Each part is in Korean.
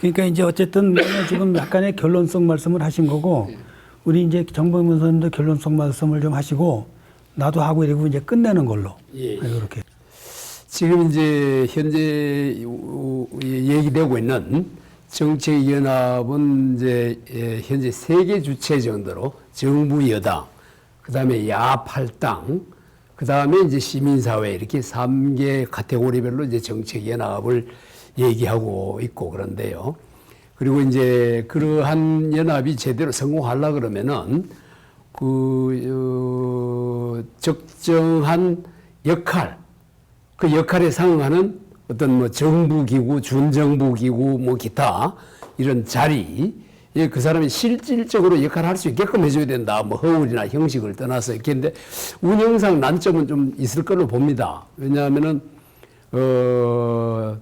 그러니까 이제 어쨌든 지금 약간의 결론성 말씀을 하신 거고, 우리 이제 정봉민 선생님도 결론성 말씀을 좀 하시고, 나도 하고 이러고 이제 끝내는 걸로. 예. 그렇게. 지금 이제 현재 얘기되고 있는 정책연합은 이제 현재 3개 주체 정도로 정부 여당, 그 다음에 야팔당, 그 다음에 이제 시민사회 이렇게 3개 카테고리별로 이제 정책연합을 얘기하고 있고 그런데요. 그리고 이제 그러한 연합이 제대로 성공하려 그러면은 적정한 역할, 그 역할에 상응하는 어떤 뭐 정부기구, 준정부기구, 뭐 기타 이런 자리, 그 사람이 실질적으로 역할을 할 수 있게끔 해줘야 된다. 뭐 허울이나 형식을 떠나서 이렇게 했는데 운영상 난점은 좀 있을 걸로 봅니다. 왜냐하면은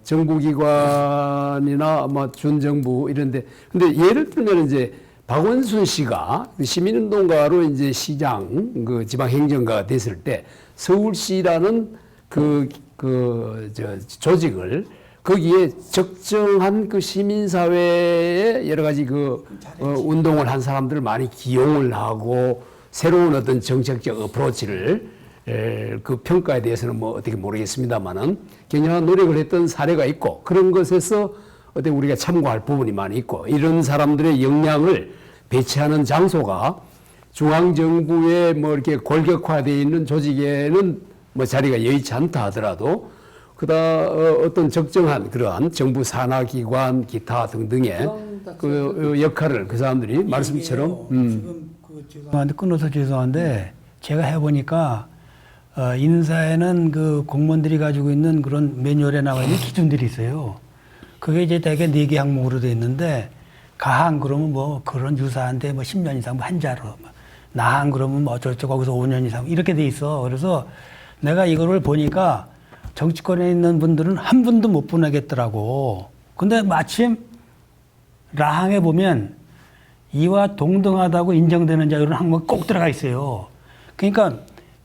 정부기관이나 뭐 준정부 이런데 근데 예를 들면 이제 박원순 씨가 시민운동가로 이제 시장 그 지방행정가가 됐을 때 서울시라는 조직을 거기에 적정한 그 시민사회의 여러 가지 운동을 한 사람들을 많이 기용을 하고 새로운 어떤 정책적 어프로치를 그 평가에 대해서는 뭐 어떻게 모르겠습니다만은 굉장한 노력을 했던 사례가 있고 그런 것에서 어떻게 우리가 참고할 부분이 많이 있고 이런 사람들의 역량을 배치하는 장소가 중앙정부에 뭐 이렇게 골격화되어 있는 조직에는 뭐 자리가 여의치 않다 하더라도 어떤 적정한 그러한 정부 산하기관 기타 등등의 그 역할을 그 사람들이 말씀처럼 지금 죄송한데 끊어서 죄송한데 제가 해보니까 인사에는 그 공무원들이 가지고 있는 그런 매뉴얼에 나와 있는 기준들이 있어요. 그게 이제 대개 4개 항목으로 되어 있는데 가항 그러면 뭐 그런 유사한데 뭐 10년 이상 뭐 한자로 나항 그러면 뭐 어쩌고저쩌고 거기서 5년 이상 이렇게 돼 있어. 그래서 내가 이거를 보니까 정치권에 있는 분들은 한 분도 못 보내겠더라고. 근데 마침 라항에 보면 이와 동등하다고 인정되는 자 이런 항목이 꼭 들어가 있어요. 그러니까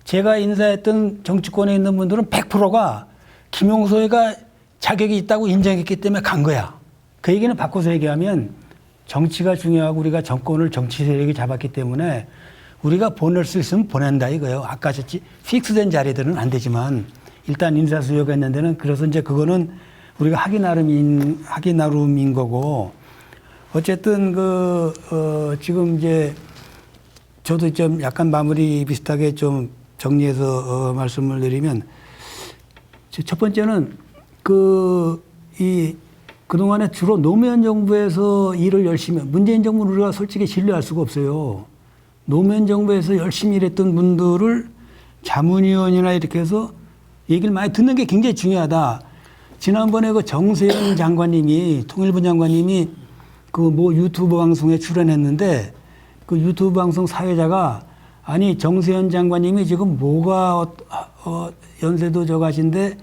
제가 인사했던 정치권에 있는 분들은 100%가 김용소가 자격이 있다고 인정했기 때문에 간 거야. 그 얘기는 바꿔서 얘기하면 정치가 중요하고 우리가 정권을 정치 세력이 잡았기 때문에 우리가 보낼 수 있으면 보낸다 이거예요. 아까 하셨지 픽스된 자리들은 안 되지만 일단 인사 수요가 있는 데는 그래서 이제 그거는 우리가 하기 나름인 거고 어쨌든 지금 이제 저도 좀 약간 마무리 비슷하게 좀 정리해서 말씀을 드리면 첫 번째는 그동안에 주로 노무현 정부에서 일을 열심히 문재인 정부는 우리가 솔직히 신뢰할 수가 없어요. 노무현 정부에서 열심히 일했던 분들을 자문위원이나 이렇게 해서 얘기를 많이 듣는 게 굉장히 중요하다. 지난번에 그 정세현 장관님이 통일부 장관님이 그 뭐 유튜브 방송에 출연했는데 그 유튜브 방송 사회자가 아니 정세현 장관님이 지금 뭐가 연세도 저가신데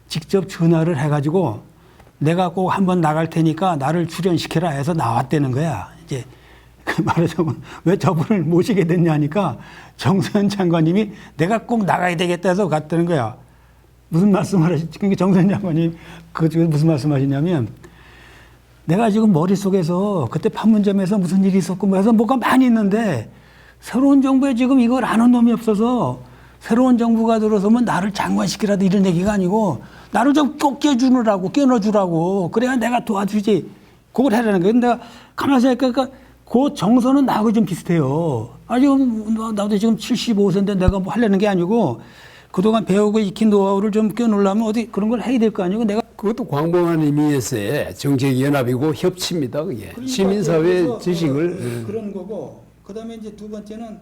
직접 전화를 해가지고 내가 꼭 한번 나갈 테니까 나를 출연시켜라 해서 나왔다는 거야. 이제 말하자면 왜 저분을 모시게 됐냐 하니까 정세현 장관님이 내가 꼭 나가야 되겠다 해서 갔다는 거야. 무슨 말씀을 하시지? 그러니까 정세현 장관님 무슨 말씀하시냐면 내가 지금 머릿속에서 그때 판문점에서 무슨 일이 있었고 뭐 해서 뭐가 많이 있는데 새로운 정부에 지금 이걸 아는 놈이 없어서 새로운 정부가 들어서면 나를 장관시키라도 이런 얘기가 아니고 나를 좀 꼭 껴넣어주라고 그래야 내가 도와주지 그걸 하라는 거예요. 내가 가만히 생각하니까 그 정서는 나하고 좀 비슷해요. 지금 나도 지금 75세인데 내가 뭐 하려는 게 아니고 그동안 배우고 익힌 노하우를 좀 껴놓으려면 어디 그런 걸 해야 될 거 아니고 내가 그것도 광범한 의미에서의 정책연합이고 협치입니다. 그게 그러니까 시민사회 지식을 그런 거고 그다음에 이제 두 번째는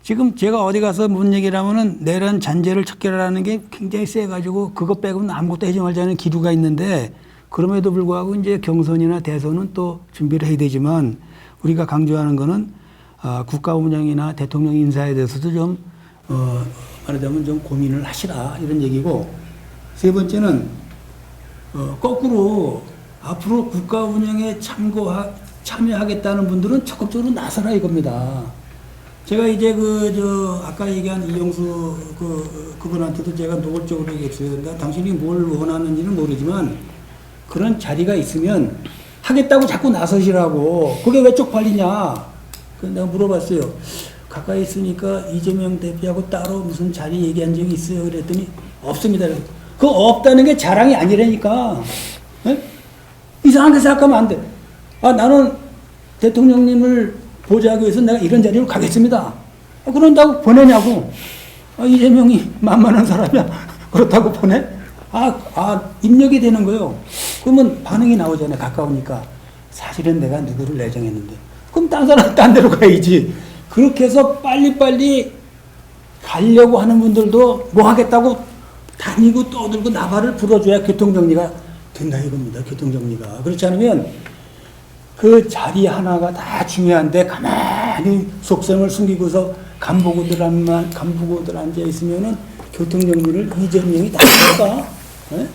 지금 제가 어디 가서 뭔 얘기를 하면은 내란 잔재를 척결하라는 게 굉장히 세가지고 그것 빼고는 아무것도 하지 말자는 기류가 있는데 그럼에도 불구하고 이제 경선이나 대선은 또 준비를 해야 되지만 우리가 강조하는 거는 국가 운영이나 대통령 인사에 대해서도 좀 말하자면 좀 고민을 하시라 이런 얘기고 세 번째는 거꾸로 앞으로 국가 운영에 참여하겠다는 분들은 적극적으로 나서라 이겁니다. 제가 이제 아까 얘기한 이용수 그분한테도 제가 노골적으로 얘기했어요. 그러니까 당신이 뭘 원하는지는 모르지만 그런 자리가 있으면 하겠다고 자꾸 나서시라고. 그게 왜 쪽팔리냐. 그 내가 물어봤어요. 가까이 있으니까 이재명 대표하고 따로 무슨 자리 얘기한 적이 있어요? 그랬더니 없습니다. 그 없다는 게 자랑이 아니라니까. 에? 이상하게 생각하면 안 돼. 아, 나는 대통령님을 보좌하기 위해서 내가 이런 자리로 가겠습니다. 아, 그런다고 보내냐고. 아, 이재명이 만만한 사람이야. 그렇다고 보내? 입력이 되는 거예요. 그러면 반응이 나오잖아요. 가까우니까. 사실은 내가 누구를 내정했는데. 그럼 딴 사람 딴 데로 가야지. 그렇게 해서 빨리빨리 가려고 하는 분들도 뭐 하겠다고 다니고 떠들고 나발을 불어줘야 교통정리가 된다 이겁니다. 교통정리가. 그렇지 않으면 그 자리 하나가 다 중요한데 가만히 속셈을 숨기고서 간부고들 앉아 있으면은 교통정리를 이재명이 다 할까? 네?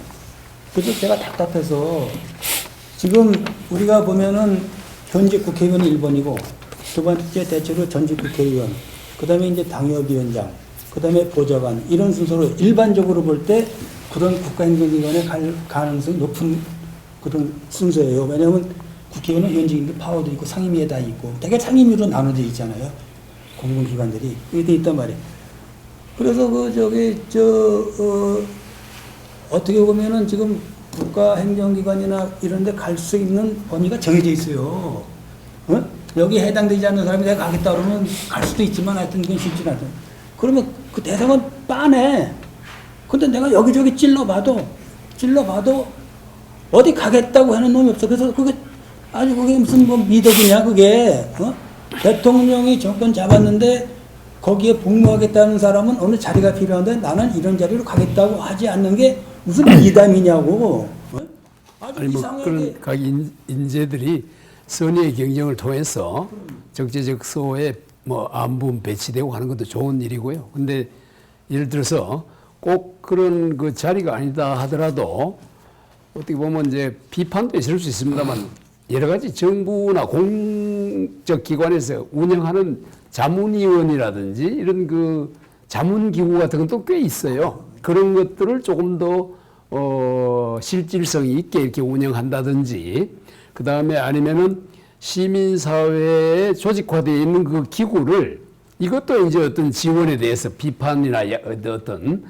그래서 제가 답답해서 지금 우리가 보면은 현직 국회의원이 1번이고 두 번째 대체로 전직 국회의원, 그 다음에 이제 당협위원장, 그 다음에 보좌관 이런 순서로 일반적으로 볼 때 그런 국가행정기관에 갈 가능성이 높은 그런 순서예요. 왜냐하면 국회의원은 현직인데 파워도 있고 상임위에 다 있고 되게 상임위로 나눠져 있잖아요. 공공기관들이 이게 돼 있단 말이에요. 그래서 어떻게 보면은 지금 국가행정기관이나 이런 데 갈 수 있는 범위가 정해져 있어요. 어? 여기에 해당되지 않는 사람이 내가 가겠다 그러면 갈 수도 있지만 하여튼 그건 쉽지 않아요. 그러면 그 대상은 빤해. 근데 내가 여기저기 찔러봐도 어디 가겠다고 하는 놈이 없어. 그래서 그게 무슨 뭐 미덕이냐 그게. 어? 대통령이 정권 잡았는데 거기에 복무하겠다는 사람은 어느 자리가 필요한데 나는 이런 자리로 가겠다고 하지 않는 게 무슨 미담이냐고. 어? 아니 뭐 그런 각 인재들이 선의의 경쟁을 통해서 적재적소에 뭐 안분 배치되고 하는 것도 좋은 일이고요. 근데 예를 들어서 꼭 그런 그 자리가 아니다 하더라도 어떻게 보면 이제 비판도 있을 수 있습니다만 여러 가지 정부나 공적 기관에서 운영하는 자문위원이라든지 이런 그 자문기구 같은 것도 꽤 있어요. 그런 것들을 조금 더 실질성 있게 이렇게 운영한다든지 그 다음에 아니면은 시민사회에 조직화되어 있는 그 기구를 이것도 이제 어떤 지원에 대해서 비판이나 어떤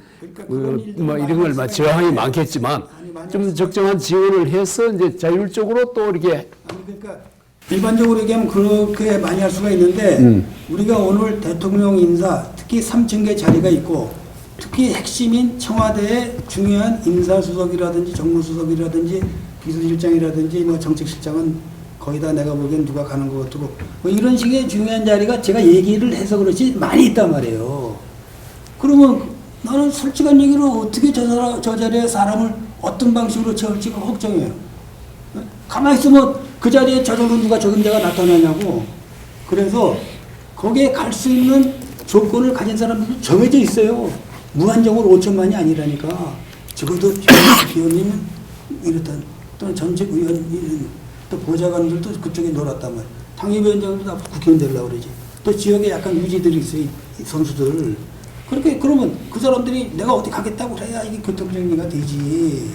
뭐 이런 걸 저항이 많겠지만 좀 적정한 지원을 해서 이제 자율적으로 또 이렇게 그러니까 일반적으로 얘기하면 그렇게 많이 할 수가 있는데 우리가 오늘 대통령 인사 특히 3층계 자리가 있고 특히 핵심인 청와대의 중요한 인사수석이라든지 정무수석이라든지 비서실장이라든지 뭐 정책실장은 거의 다 내가 보기엔 누가 가는 것 같고 뭐 이런 식의 중요한 자리가 제가 얘기를 해서 그렇지 많이 있단 말이에요. 그러면 나는 솔직한 얘기로 어떻게 저 자리에 사람을 어떤 방식으로 채울지가 걱정해요. 가만히 있으면 그 자리에 저 정도 누가 적임자가 나타나냐고. 그래서 거기에 갈 수 있는 조건을 가진 사람들도 정해져 있어요. 무한정으로 5천만이 아니라니까. 적어도 비원님은 이렇다. 또는 전직 의원, 또 보좌관들도 그쪽에 놀았단 말이야. 당협위원장도 다 국회의원 되려고 그러지. 또 지역에 약간 유지들이 있어요. 이 선수들. 그러면 그 사람들이 내가 어디 가겠다고 해야 이게 교통정리가 되지.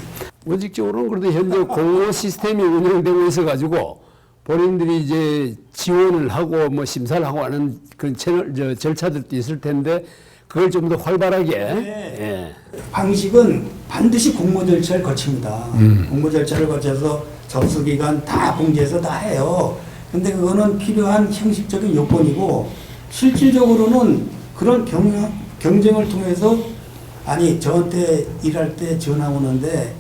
원칙적으로는 그래도 현재 공모 시스템이 운영되고 있어가지고 본인들이 이제 지원을 하고 뭐 심사를 하고 하는 그런 절차들도 있을 텐데 그걸 좀 더 활발하게. 네. 예. 방식은 반드시 공모 절차를 거칩니다. 공모 절차를 거쳐서 접수기간 다 공지해서 다 해요. 근데 그거는 필요한 형식적인 요건이고 실질적으로는 그런 경쟁을 통해서 아니 저한테 일할 때 전화 오는데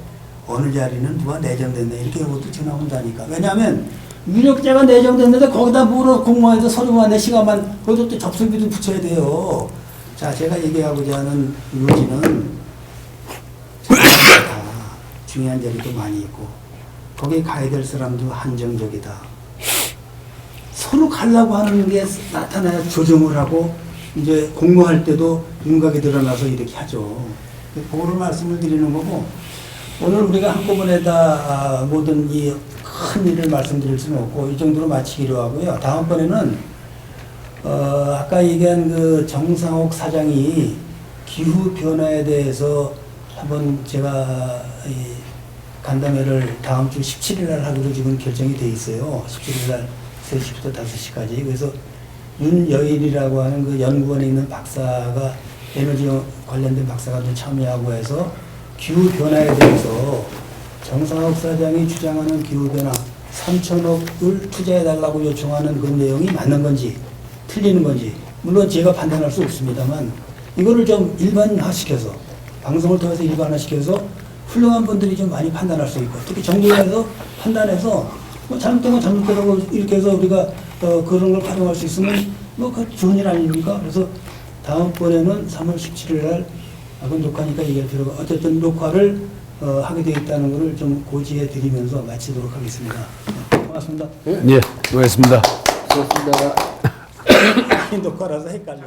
어느 자리는 누가 내정됐네 이렇게 하고도 전화 온다니까. 왜냐하면 유력자가 내정됐는데 거기다 뭐로 공모해서 서류만 내 시간만 거기서 또 접수비도 붙여야 돼요. 자, 제가 얘기하고자 하는 요지는 다 중요한 자리도 많이 있고 거기 가야 될 사람도 한정적이다. 서로 가려고 하는 게 나타나야 조정을 하고 이제 공모할 때도 윤곽이 드러나서 이렇게 하죠. 그거를 말씀을 드리는 거고 오늘 우리가 한꺼번에 다 모든 이 큰 일을 말씀드릴 수는 없고 이 정도로 마치기로 하고요. 다음번에는 아까 얘기한 그 정상옥 사장이 기후 변화에 대해서 한번 제가 간담회를 다음 주 17일 날 하기로 지금 결정이 돼 있어요. 17일 날 3시부터 5시까지. 그래서 윤여일이라고 하는 그 연구원에 있는 박사가 에너지 관련된 박사가 좀 참여하고 해서 기후변화에 대해서 정상욱 사장이 주장하는 기후변화 3천억을 투자해달라고 요청하는 그 내용이 맞는 건지 틀리는 건지 물론 제가 판단할 수 없습니다만 이거를 좀 일반화시켜서 방송을 통해서 일반화시켜서 훌륭한 분들이 좀 많이 판단할 수 있고 특히 정부에서 판단해서 뭐 잘못된 건 잘못되라고 이렇게 해서 우리가 그런 걸 활용할 수 있으면 뭐 그 좋은 일 아닙니까? 그래서 다음번에는 3월 17일 날 그건 녹화니까 얘기할 필요가 어쨌든 녹화를 하게 되어 있다는 것을 좀 고지해 드리면서 마치도록 하겠습니다. 고맙습니다. 예, 수고했습니다. 수고하셨습니다. 녹화라서 헷갈려.